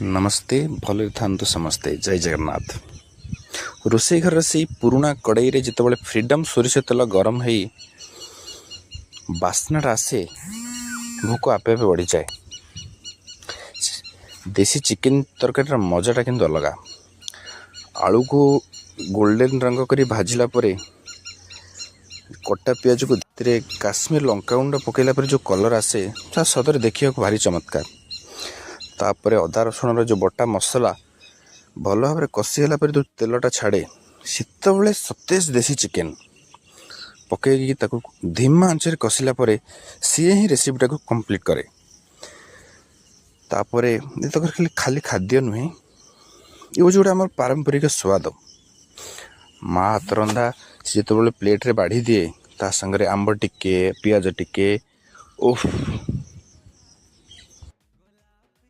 नमस्ते भले थांतु समस्ते जय जगन्नाथ। रोषे घर से पुराणा कड़ई रे जिते फ्रीडम सोरिष तेल गरम हो बास्नाटा आसे भोक आपे आपे बढ़ी जाए। देसी चिकेन तरकारी मजाटा किंतु अलग। आलू को गोल्डन रंग करी भाजिला परे कटा पियाज को धीरे काश्मीर लंका गुंड पकईला पर जो कलर आसे सदरे देखा भारी चमत्कार। तापर अदा रसुण जो बटा मसला भल भाव कषिगला जो तेलटा छाड़े सेतबले सतेज देसी चिकेन पकईकी धीमा आंचरे कषिला सी ही रेसिपीटा को कंप्लीट करे। तापर ये तो खाली खाद्य नुहे ये जोड़ा आम पारंपरिक स्वाद माँ हाथ रंधा सी जो प्लेट्रे बाढ़ी दिए ता संगे आंब टिके पियाज टिके ओह